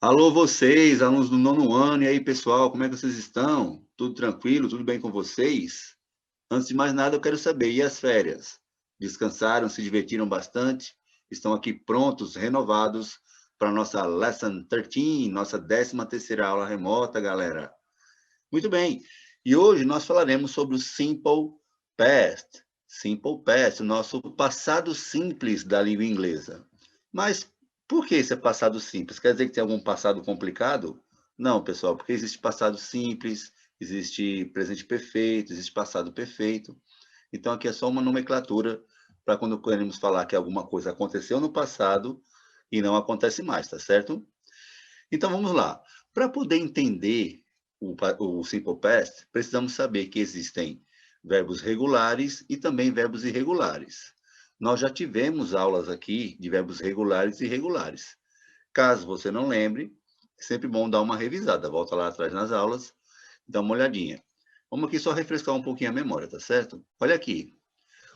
Alô, vocês, alunos do nono ano, e aí, pessoal, como é que vocês estão? Tudo tranquilo? Tudo bem com vocês? Antes de mais nada, eu quero saber, e as férias? Descansaram, se divertiram bastante? Estão aqui prontos, renovados para a nossa Lesson 13, nossa 13ª aula remota, galera? Muito bem, e hoje nós falaremos sobre o Simple Past. Simple Past, o nosso passado simples da língua inglesa. Mas por que esse é passado simples? Quer dizer que tem algum passado complicado? Não, pessoal, porque existe passado simples, existe presente perfeito, existe passado perfeito. Então, aqui é só uma nomenclatura para quando queremos falar que alguma coisa aconteceu no passado e não acontece mais, tá certo? Então, vamos lá. Para poder entender o Simple Past, precisamos saber que existem verbos regulares e também verbos irregulares. Nós já tivemos aulas aqui de verbos regulares e irregulares. Caso você não lembre, é sempre bom dar uma revisada. Volta lá atrás nas aulas, dá uma olhadinha. Vamos aqui só refrescar um pouquinho a memória, tá certo? Olha aqui.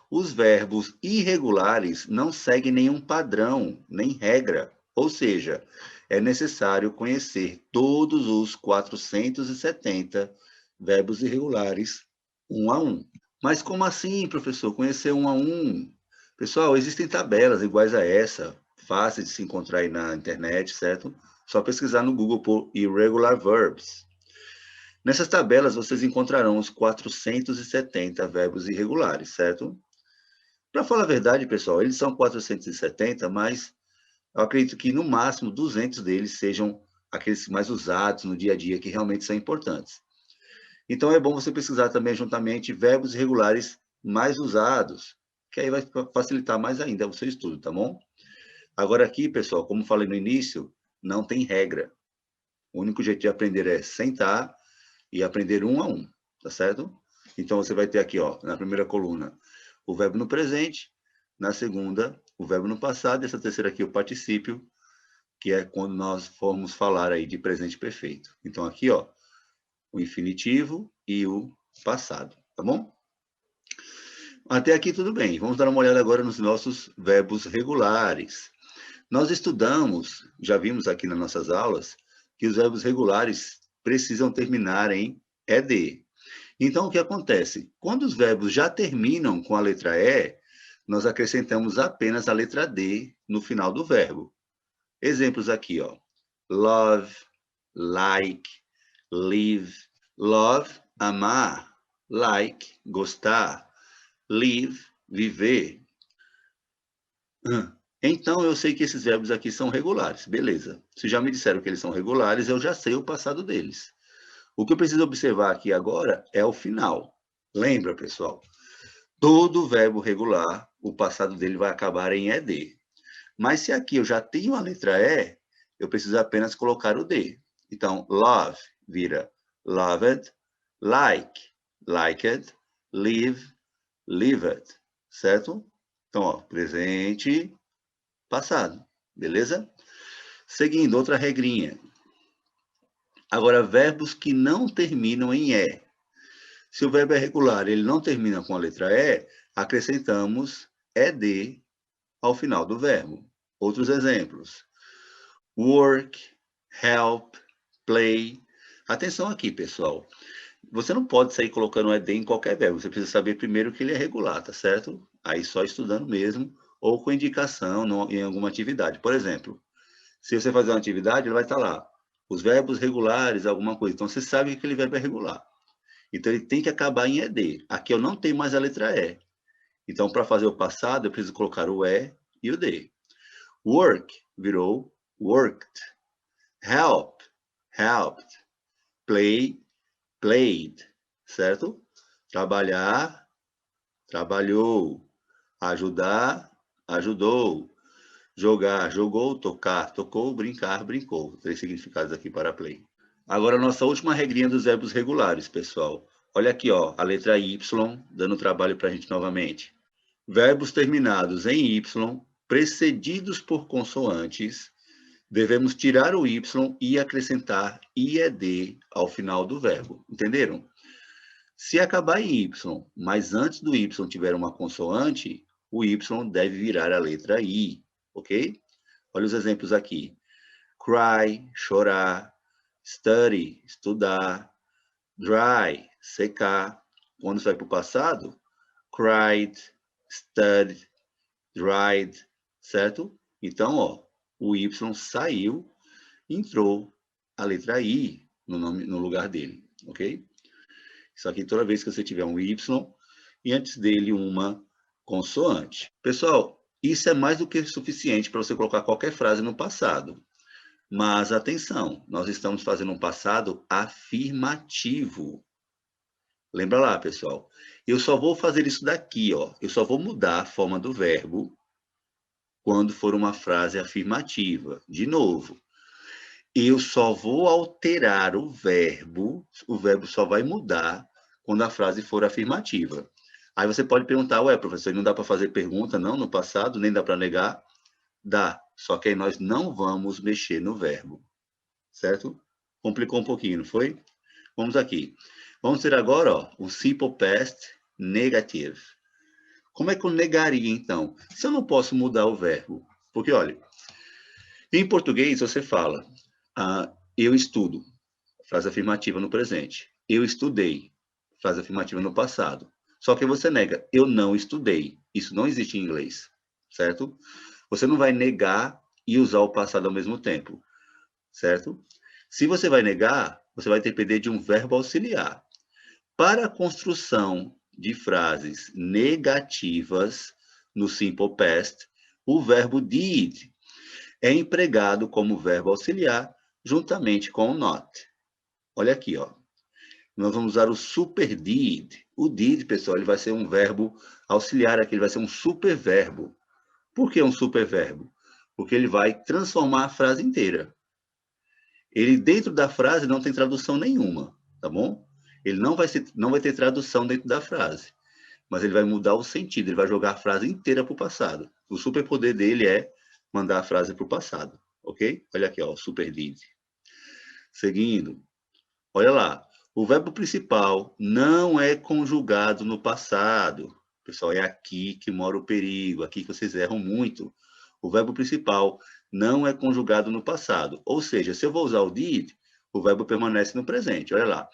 Os verbos irregulares não seguem nenhum padrão, nem regra. Ou seja, é necessário conhecer todos os 470 verbos irregulares, um a um. Mas como assim, professor? Conhecer um a um? Pessoal, existem tabelas iguais a essa, fáceis de se encontrar aí na internet, certo? Só pesquisar no Google por Irregular Verbs. Nessas tabelas, vocês encontrarão os 470 verbos irregulares, certo? Para falar a verdade, pessoal, eles são 470, mas eu acredito que no máximo 200 deles sejam aqueles mais usados no dia a dia, que realmente são importantes. Então é bom você pesquisar também juntamente verbos irregulares mais usados, que aí vai facilitar mais ainda o seu estudo, tá bom? Agora aqui, pessoal, como falei no início, não tem regra. O único jeito de aprender é sentar e aprender um a um, tá certo? Então você vai ter aqui, ó, na primeira coluna, o verbo no presente, na segunda, o verbo no passado, e essa terceira aqui, o particípio, que é quando nós formos falar aí de presente perfeito. Então aqui, ó, o infinitivo e o passado, tá bom? Até aqui tudo bem. Vamos dar uma olhada agora nos nossos verbos regulares. Nós estudamos, já vimos aqui nas nossas aulas, que os verbos regulares precisam terminar em ed. Então, o que acontece? Quando os verbos já terminam com a letra E, nós acrescentamos apenas a letra D no final do verbo. Exemplos aqui, ó. Love, like, live. Love, amar. Like, gostar. Live, viver. Então, eu sei que esses verbos aqui são regulares. Beleza. Se já me disseram que eles são regulares, eu já sei o passado deles. O que eu preciso observar aqui agora é o final. Lembra, pessoal? Todo verbo regular, o passado dele vai acabar em ed. Mas se aqui eu já tenho a letra E, eu preciso apenas colocar o D. Então, love vira loved, like, liked, live, lived, certo? Então, ó, presente, passado, beleza? Seguindo, outra regrinha. Agora, verbos que não terminam em E. Se o verbo é regular, ele não termina com a letra E, acrescentamos ed ao final do verbo. Outros exemplos. Work, help, play. Atenção aqui, pessoal. Você não pode sair colocando ed em qualquer verbo. Você precisa saber primeiro que ele é regular, tá certo? Aí só estudando mesmo, ou com indicação em alguma atividade. Por exemplo, se você fazer uma atividade, ele vai estar lá. Os verbos regulares, alguma coisa. Então, você sabe que aquele verbo é regular. Então, ele tem que acabar em ed. Aqui eu não tenho mais a letra E. Então, para fazer o passado, eu preciso colocar o E e o D. Work virou worked. Help, helped. Play, played. Certo? Trabalhar, trabalhou. Ajudar, ajudou. Jogar, jogou. Tocar, tocou. Brincar, brincou. 3 significados aqui para play. Agora, a nossa última regrinha dos verbos regulares, pessoal. Olha aqui, ó, a letra Y, dando trabalho para a gente novamente. Verbos terminados em Y, precedidos por consoantes, devemos tirar o Y e acrescentar IED ao final do verbo. Entenderam? Se acabar em Y, mas antes do Y tiver uma consoante, o Y deve virar a letra I, ok? Olha os exemplos aqui. cry, chorar, study, estudar, dry, secar. Quando você vai para o passado, cried, studied, dried, certo? Então, ó, o Y saiu, entrou a letra I no lugar dele, ok? Isso aqui toda vez que você tiver um Y e antes dele uma consoante. Pessoal, isso é mais do que suficiente para você colocar qualquer frase no passado. Mas atenção, nós estamos fazendo um passado afirmativo. Lembra lá, pessoal? Eu só vou fazer isso daqui, ó. Eu só vou mudar a forma do verbo quando for uma frase afirmativa. De novo, eu só vou alterar o verbo só vai mudar quando a frase for afirmativa. Aí você pode perguntar, ué, professor, não dá para fazer pergunta, não, no passado, nem dá para negar? Dá, só que aí nós não vamos mexer no verbo, certo? Complicou um pouquinho, não foi? Vamos aqui. Vamos ter agora, ó, o simple past negative. Como é que eu negaria, então? Se eu não posso mudar o verbo? Porque, olha, em português você fala, eu estudo, frase afirmativa no presente. Eu estudei, frase afirmativa no passado. Só que você nega, eu não estudei. Isso não existe em inglês, certo? Você não vai negar e usar o passado ao mesmo tempo, certo? Se você vai negar, você vai depender de um verbo auxiliar. Para a construção de frases negativas no simple past, o verbo did é empregado como verbo auxiliar juntamente com o not. Olha aqui, ó. Nós vamos usar o super did. O did, pessoal, ele vai ser um verbo auxiliar aqui, ele vai ser um superverbo. Por que um superverbo? Porque ele vai transformar a frase inteira. Ele, dentro da frase, não tem tradução nenhuma, tá bom? Ele não vai ter tradução dentro da frase, mas ele vai mudar o sentido, ele vai jogar a frase inteira para o passado. O superpoder dele é mandar a frase para o passado, ok? Olha aqui, ó, o super did. Seguindo, olha lá, o verbo principal não é conjugado no passado. Pessoal, é aqui que mora o perigo, aqui que vocês erram muito. O verbo principal não é conjugado no passado. Ou seja, se eu vou usar o did, o verbo permanece no presente. Olha lá.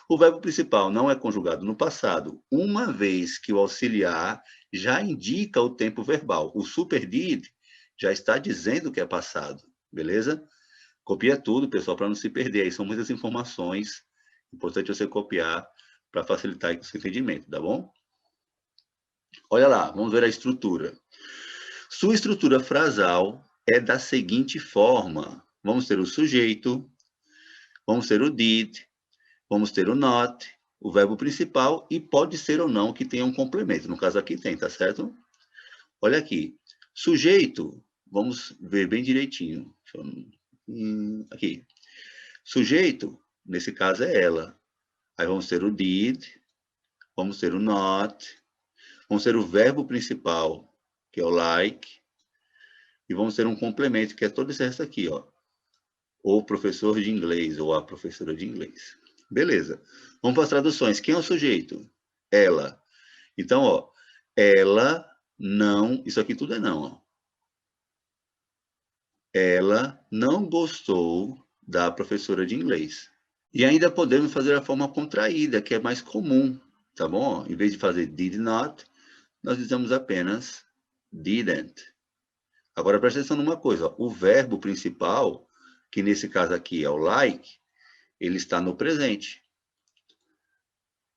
O verbo principal não é conjugado no passado, uma vez que o auxiliar já indica o tempo verbal. O super did já está dizendo que é passado, beleza? Copia tudo, pessoal, para não se perder. Aí são muitas informações. Importante você copiar para facilitar o seu entendimento, tá bom? Olha lá, vamos ver a estrutura. Sua estrutura frasal é da seguinte forma. Vamos ter o sujeito, vamos ter o did, vamos ter o not, o verbo principal e pode ser ou não que tenha um complemento. No caso aqui tem, tá certo? Olha aqui. Sujeito, vamos ver bem direitinho. Aqui. Sujeito, nesse caso é ela. Aí vamos ter o did, vamos ter o not, vamos ter o verbo principal, que é o like, e vamos ter um complemento, que é todo esse resto aqui, ó. O professor de inglês, ou a professora de inglês. Beleza. Vamos para as traduções. Quem é o sujeito? Ela. Então, ó, ela não... Isso aqui tudo é não, ó. Ela não gostou da professora de inglês. E ainda podemos fazer a forma contraída, que é mais comum, tá bom? Em vez de fazer did not, nós dizemos apenas didn't. Agora, presta atenção numa coisa. Ó. O verbo principal, que nesse caso aqui é o like, ele está no presente.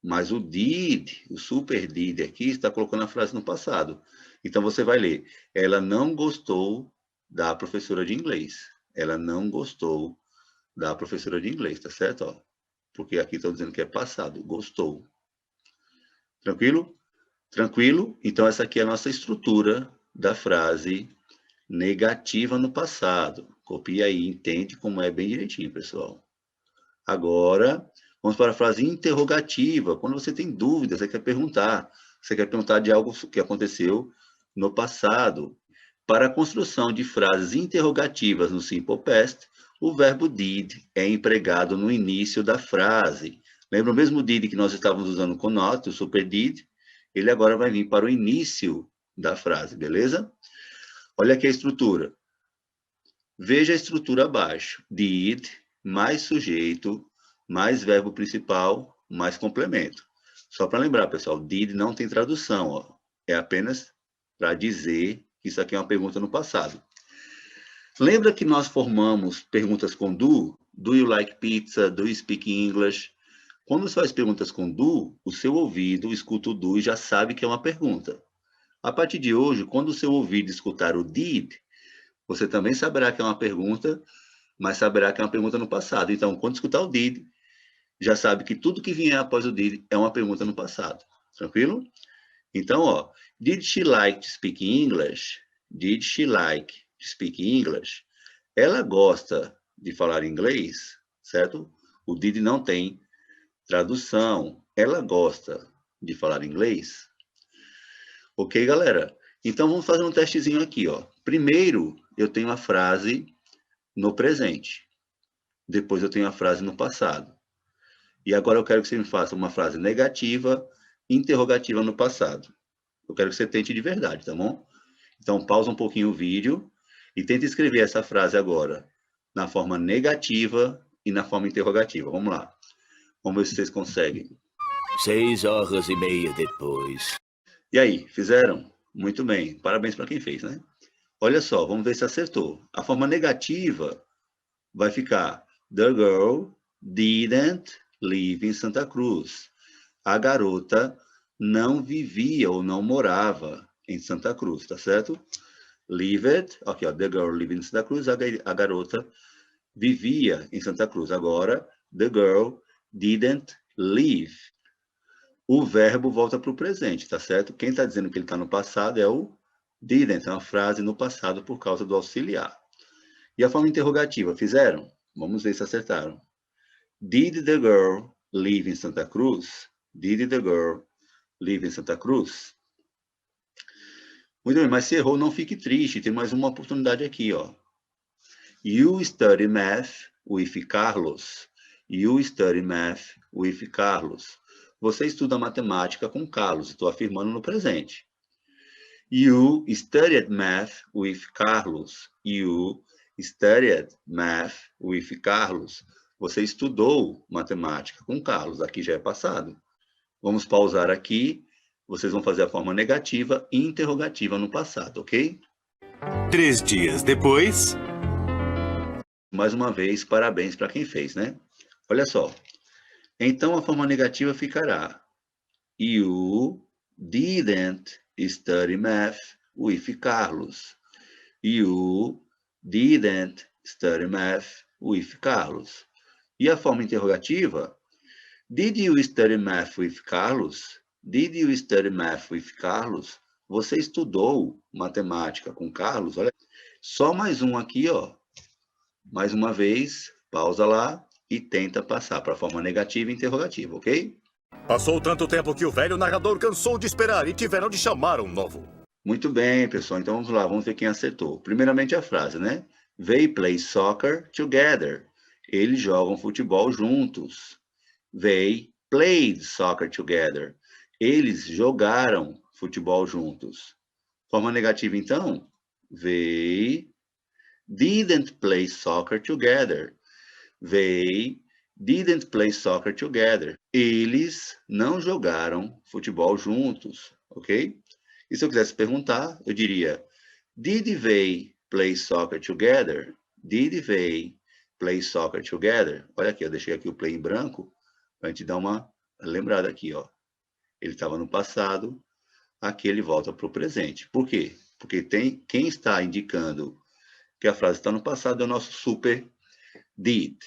Mas o did, o super did aqui, está colocando a frase no passado. Então, você vai ler. Ela não gostou da professora de inglês. Ela não gostou da professora de inglês, tá certo? Ó, porque aqui estão dizendo que é passado. Gostou. Tranquilo? Tranquilo? Então, essa aqui é a nossa estrutura da frase negativa no passado. Copia aí, entende como é bem direitinho, pessoal. Agora, vamos para a frase interrogativa. Quando você tem dúvidas, você quer perguntar. Você quer perguntar de algo que aconteceu no passado. Para a construção de frases interrogativas no simple past, o verbo did é empregado no início da frase. Lembra o mesmo did que nós estávamos usando com not, o super did? Ele agora vai vir para o início da frase, beleza? Olha aqui a estrutura. Veja a estrutura abaixo. Did, mais sujeito, mais verbo principal, mais complemento. Só para lembrar, pessoal, did não tem tradução, ó. É apenas para dizer que isso aqui é uma pergunta no passado. Lembra que nós formamos perguntas com do? Do you like pizza? Do you speak English? Quando você faz perguntas com do, o seu ouvido escuta o do e já sabe que é uma pergunta. A partir de hoje, quando o seu ouvido escutar o did, você também saberá que é uma pergunta, mas saberá que é uma pergunta no passado. Então, quando escutar o did, já sabe que tudo que vier após o did é uma pergunta no passado. Tranquilo? Então, ó, did she like to speak English? Did she like to speak English? Ela gosta de falar inglês, certo? O did não tem tradução. Ela gosta de falar inglês? Ok, galera? Então, vamos fazer um testezinho aqui, ó. Primeiro, eu tenho a frase no presente. Depois, eu tenho a frase no passado. E agora, eu quero que você me faça uma frase negativa, interrogativa no passado. Eu quero que você tente de verdade, tá bom? Então, pausa um pouquinho o vídeo e tenta escrever essa frase agora na forma negativa e na forma interrogativa. Vamos lá. Vamos ver se vocês conseguem. 6h30 depois. E aí, fizeram? Muito bem. Parabéns para quem fez, né? Olha só, vamos ver se acertou. A forma negativa vai ficar: The girl didn't live in Santa Cruz. A garota não vivia ou não morava em Santa Cruz, tá certo? Lived, aqui ó, the girl lived in Santa Cruz, a garota vivia em Santa Cruz. Agora, the girl didn't live. O verbo volta para o presente, tá certo? Quem está dizendo que ele está no passado é o didn't, é uma frase no passado por causa do auxiliar. E a forma interrogativa, fizeram? Vamos ver se acertaram. Did the girl live in Santa Cruz? Did the girl live in Santa Cruz? Muito bem, mas se errou, não fique triste. Tem mais uma oportunidade aqui, ó. You study math with Carlos. You study math with Carlos. Você estuda matemática com Carlos. Estou afirmando no presente. You studied math with Carlos. You studied math with Carlos. Você estudou matemática com Carlos. Aqui já é passado. Vamos pausar aqui. Vocês vão fazer a forma negativa e interrogativa no passado, ok? 3 dias depois. Mais uma vez, parabéns para quem fez, né? Olha só. Então, a forma negativa ficará: You didn't study math with Carlos. You didn't study math with Carlos. E a forma interrogativa: Did you study math with Carlos? Did you study math with Carlos? Você estudou matemática com Carlos? Olha, só mais um aqui, ó. Mais uma vez, pausa lá e tenta passar para a forma negativa e interrogativa, ok? Passou tanto tempo que o velho narrador cansou de esperar e tiveram de chamar um novo. Muito bem, pessoal. Então vamos lá, vamos ver quem acertou. Primeiramente a frase, né? They play soccer together. Eles jogam futebol juntos. They played soccer together. Eles jogaram futebol juntos. Forma negativa, então? They didn't play soccer together. They didn't play soccer together. Eles não jogaram futebol juntos, ok? E se eu quisesse perguntar, eu diria: Did they play soccer together? Did they play soccer together? Olha aqui, eu deixei aqui o play em branco para a gente dar uma lembrada aqui, ó. Ele estava no passado, aqui ele volta para o presente. Por quê? Porque quem está indicando que a frase está no passado é o nosso super did.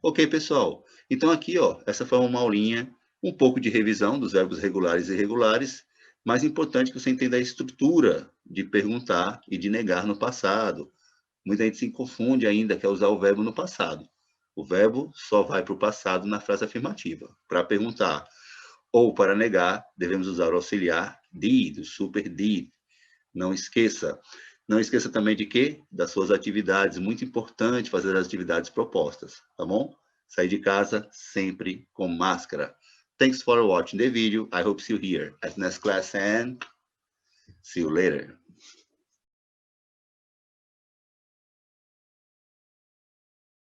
Ok, pessoal? Então aqui, ó, essa foi uma aulinha, um pouco de revisão dos verbos regulares e irregulares. Mais importante que você entenda a estrutura de perguntar e de negar no passado. Muita gente se confunde ainda, quer usar o verbo no passado. O verbo só vai para o passado na frase afirmativa. Para perguntar ou para negar, devemos usar o auxiliar did, o super did. Não esqueça. Não esqueça também de quê? Das suas atividades. Muito importante fazer as atividades propostas, tá bom? Sair de casa sempre com máscara. Thanks for watching the video. I hope to see you here at next class and see you later.